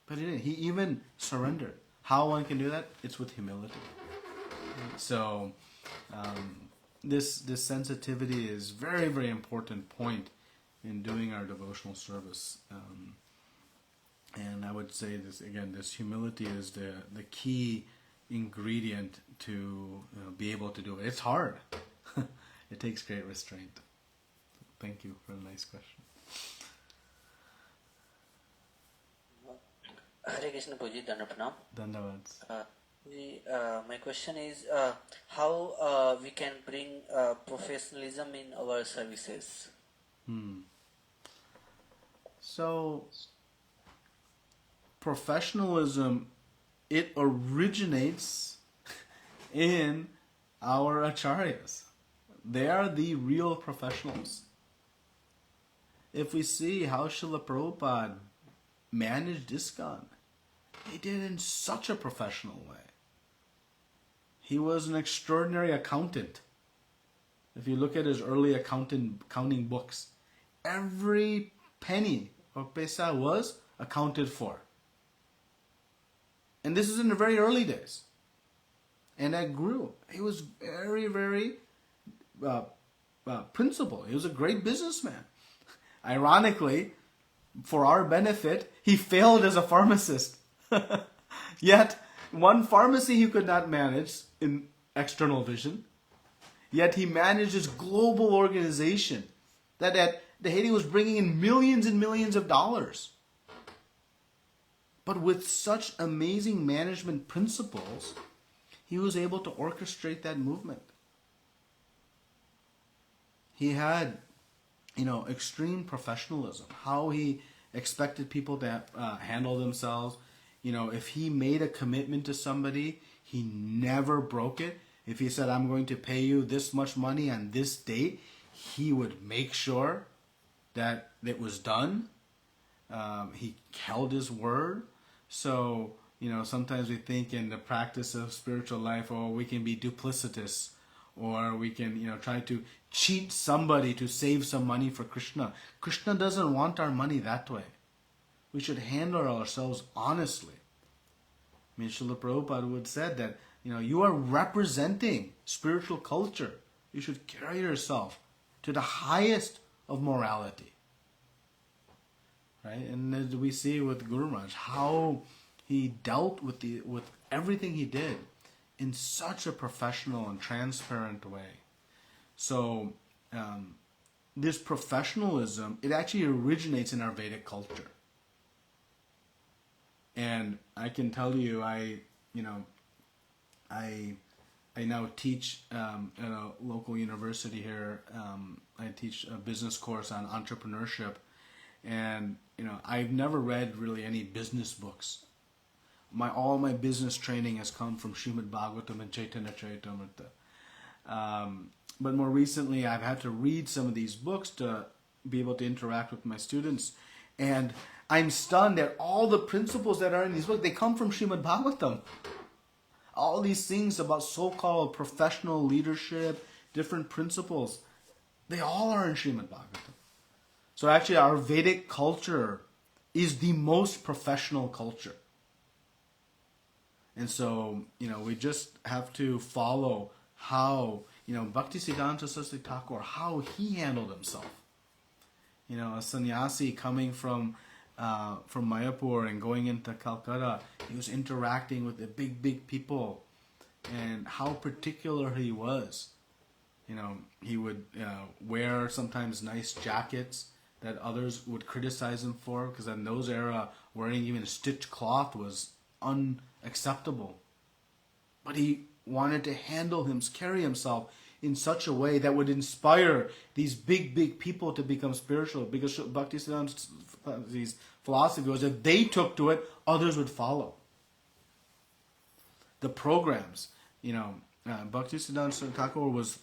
but he didn't. He even surrendered. How one can do that? It's with humility. So this sensitivity is very, very important point in doing our devotional service. And I would say this again, this humility is the key ingredient to be able to do it. It's hard. It takes great restraint. Thank you for a nice question.
Hare Krishna Puji, Dandapranam.
Dandavats.
My question is how we can bring professionalism in our services.
So, professionalism, it originates in our acharyas. They are the real professionals. If we see how Srila Prabhupada managed ISKCON, he did it in such a professional way. He was an extraordinary accountant. If you look at his early accounting books, every penny of paisa was accounted for. And this is in the very early days. And that grew. He was very, very principled. He was a great businessman. Ironically, for our benefit, he failed as a pharmacist. Yet, one pharmacy he could not manage in external vision. Yet he managed this global organization that at the Haiti was bringing in millions and millions of dollars. But with such amazing management principles, he was able to orchestrate that movement. He had, extreme professionalism. How he expected people to handle themselves. If he made a commitment to somebody, he never broke it. If he said, I'm going to pay you this much money on this date, he would make sure that it was done. He held his word. So, sometimes we think in the practice of spiritual life, we can be duplicitous, or we can, try to cheat somebody to save some money for Krishna. Krishna doesn't want our money that way. We should handle ourselves honestly. Srila Prabhupada would said that, you are representing spiritual culture. You should carry yourself to the highest of morality. Right? And as we see with Guru Maharaj, how he dealt with everything he did in such a professional and transparent way. So, this professionalism, it actually originates in our Vedic culture. And I can tell you, I now teach at a local university here. I teach a business course on entrepreneurship, and I've never read really any business books. All my business training has come from Srimad Bhagavatam and Chaitanya Charitamrita. But more recently, I've had to read some of these books to be able to interact with my students, and I'm stunned that all the principles that are in these books, they come from Srimad Bhagavatam. All these things about so-called professional leadership, different principles, they all are in Srimad Bhagavatam. So actually our Vedic culture is the most professional culture. And so, we just have to follow how, Bhaktisiddhanta Saraswati Thakur, how he handled himself. A sannyasi coming from from Mayapur and going into Calcutta, he was interacting with the big people, and how particular he was. You know, he would wear sometimes nice jackets that others would criticize him for, because in those era, wearing even a stitched cloth was unacceptable. But he wanted to carry himself in such a way that would inspire these big people to become spiritual. Because Bhaktisiddhanta's philosophy was if they took to it, others would follow. The programs, Bhaktisiddhanta Thakur was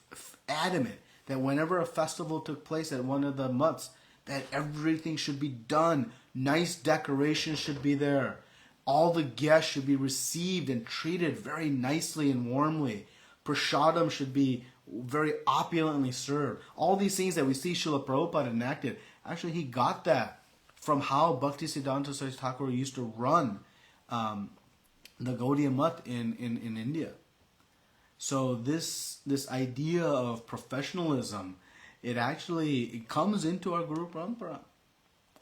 adamant that whenever a festival took place at one of the mutts, that everything should be done. Nice decorations should be there. All the guests should be received and treated very nicely and warmly. Prasadam should be very opulently served. All these things that we see Srila Prabhupada enacted, actually he got that from how Bhaktisiddhanta Saraswati Thakur used to run the Gaudiya Mutt in India. So this idea of professionalism, it comes into our Guru Parampara.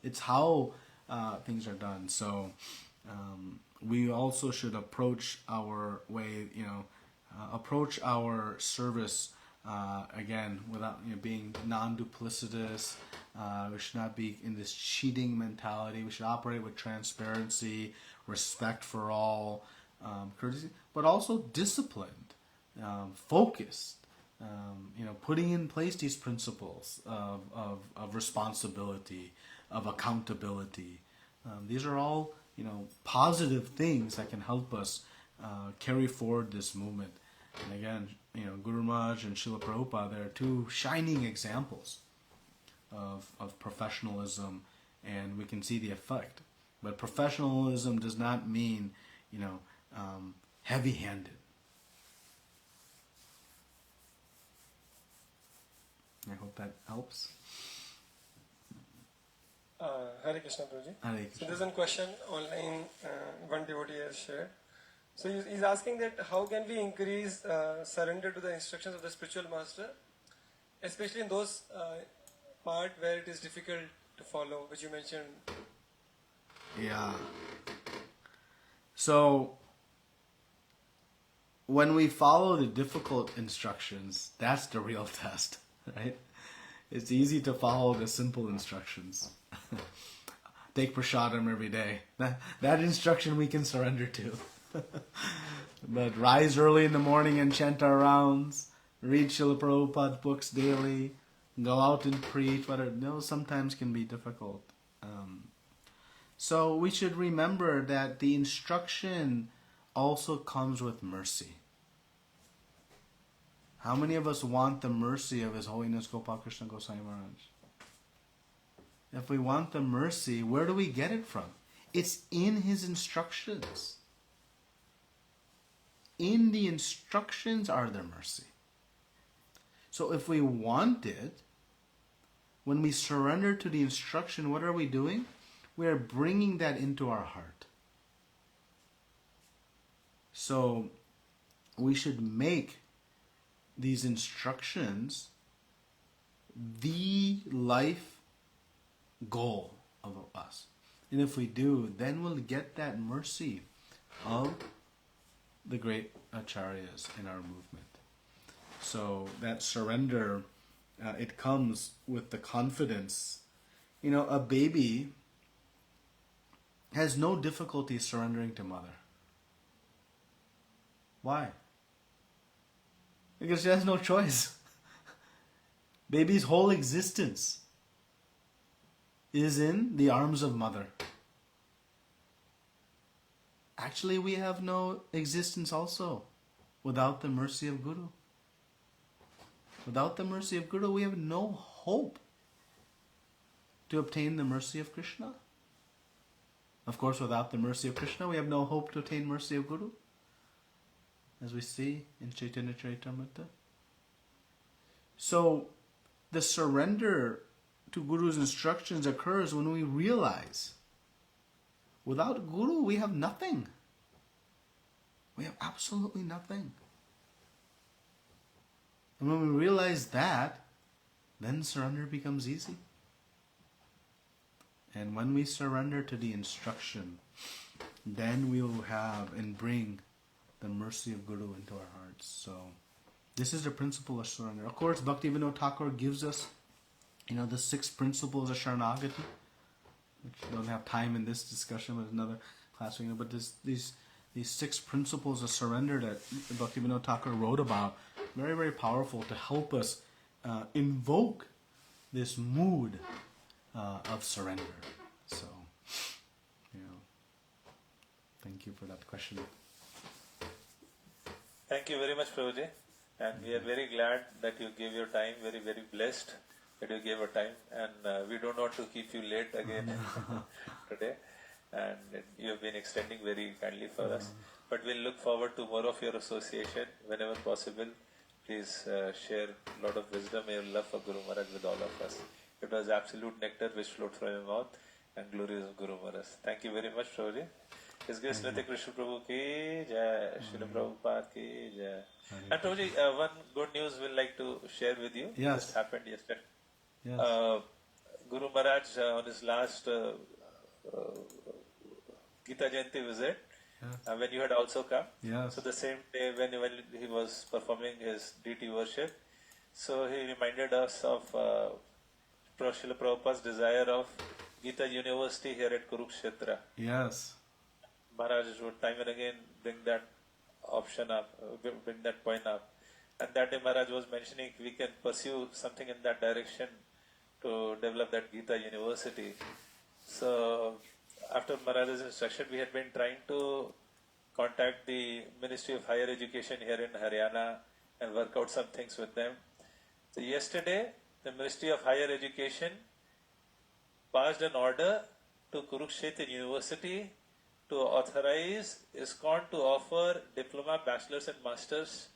It's how things are done. So we also should approach our way, approach our service again without being non-duplicitous. We should not be in this cheating mentality. We should operate with transparency, respect for all, courtesy, but also disciplined, focused. Putting in place these principles of responsibility, of accountability. These are all positive things that can help us carry forward this movement. And again, Guru Maharaj and Srila Prabhupada, they are two shining examples of professionalism, and we can see the effect. But professionalism does not mean, heavy-handed. I hope that helps.
Hare Krishna, Prabhuji.
Hare
So
Krishna.
there's one question online, one devotee has shared. So he's asking that how can we increase surrender to the instructions of the spiritual master, especially in those part where it is difficult to follow, which you mentioned.
Yeah. So when we follow the difficult instructions, that's the real test, right? It's easy to follow the simple instructions. Take prasadam every day. That instruction we can surrender to. But rise early in the morning and chant our rounds, read Srila Prabhupada books daily, go out and preach, those sometimes can be difficult. So we should remember that the instruction also comes with mercy. How many of us want the mercy of His Holiness Gopal Krishna Goswami Maharaj? If we want the mercy, where do we get it from? It's in His instructions. In the instructions are the mercy. So if we want it, when we surrender to the instruction, what are we doing? We are bringing that into our heart. So we should make these instructions the life goal of us. And if we do, then we'll get that mercy of the great acharyas in our movement. So that surrender, it comes with the confidence. A baby has no difficulty surrendering to mother. Why? Because she has no choice. Baby's whole existence is in the arms of mother. Actually, we have no existence also without the mercy of Guru. Without the mercy of Guru, we have no hope to obtain the mercy of Krishna. Of course, without the mercy of Krishna, we have no hope to attain mercy of Guru, as we see in Chaitanya Charitamrita. So, the surrender to Guru's instructions occurs when we realize, without Guru, we have nothing. We have absolutely nothing. And when we realize that, then surrender becomes easy. And when we surrender to the instruction, then we will have and bring the mercy of Guru into our hearts. So this is the principle of surrender. Of course, Bhaktivinoda Thakur gives us, the 6 principles of Sharanagati, which we don't have time in this discussion with another class, but these 6 principles of surrender that Bhaktivinoda Thakur wrote about, very, very powerful to help us invoke this mood of surrender. So, thank you for that question.
Thank you very much, Prabhuji. And we are very glad that you gave your time, very, very blessed that you gave your time. And we don't want to keep you late again today. And you have been extending very kindly for us. But we'll look forward to more of your association whenever possible. Please share a lot of wisdom and love for Guru Maharaj with all of us. It was absolute nectar which flowed from your mouth and glories of Guru Maharaj. Thank you very much, Prabhuji. His Grace Nitya Krishna Prabhu ki jai, Srila Prabhupada ki jai. And Prabhuji, one good news we'd like to share with you.
Yes.
This happened yesterday.
Yes.
Guru Maharaj on his last Gita Jayanti visit, when you had also come.
Yes.
So the same day when he was performing his deity worship, so he reminded us of Srila Prabhupada's desire of Gita University here at Kurukshetra.
Yes.
Maharaj would time and again bring that option up, bring that point up. And that day Maharaj was mentioning we can pursue something in that direction to develop that Gita University. So after Maharaj's instruction, we had been trying to contact the Ministry of Higher Education here in Haryana and work out some things with them. So yesterday, the Ministry of Higher Education passed an order to Kurukshetra University to authorize ISKCON to offer diploma, bachelor's and master's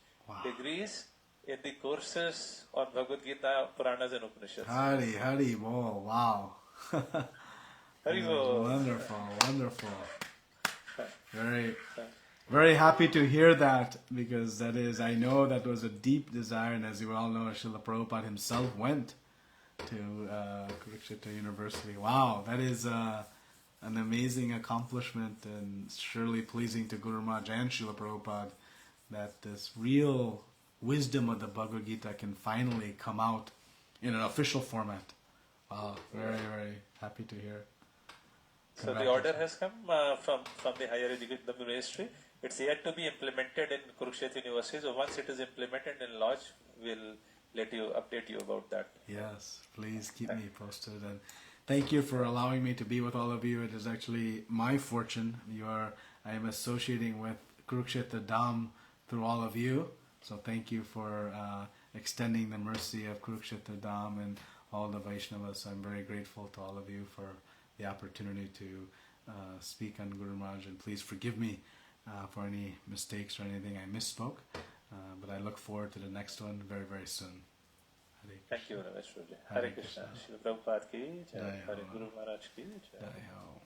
degrees in the courses on Bhagavad Gita, Puranas and Upanishads.
Hari Bol, wow.
Hari Bol.
Wonderful. Very, very happy to hear that, because I know that was a deep desire, and as you all know, Srila Prabhupada himself went to Kurukshetra University. Wow, that is an amazing accomplishment, and surely pleasing to Guru Maharaj and Srila Prabhupada that this real wisdom of the Bhagavad Gita can finally come out in an official format. Wow, very, very happy to hear.
So the order has come from the Higher Education Ministry. It's yet to be implemented in Kurukshetra University. So once it is implemented and launched, we'll update you about that.
Yes, please keep me posted. And thank you for allowing me to be with all of you. It is actually my fortune. I am associating with Kurukshetra Dham through all of you. So thank you for extending the mercy of Kurukshetra Dham and all the Vaishnavas. I'm very grateful to all of you for the opportunity to speak on Guru Maharaj, and please forgive me for any mistakes or anything I misspoke. But I look forward to the next one very, very soon.
Thank you very much, Prabhuji. Hare Krishna. Srila Prabhupada ki jai. Hare Guru Maharaj ki jai.
Jai Ho.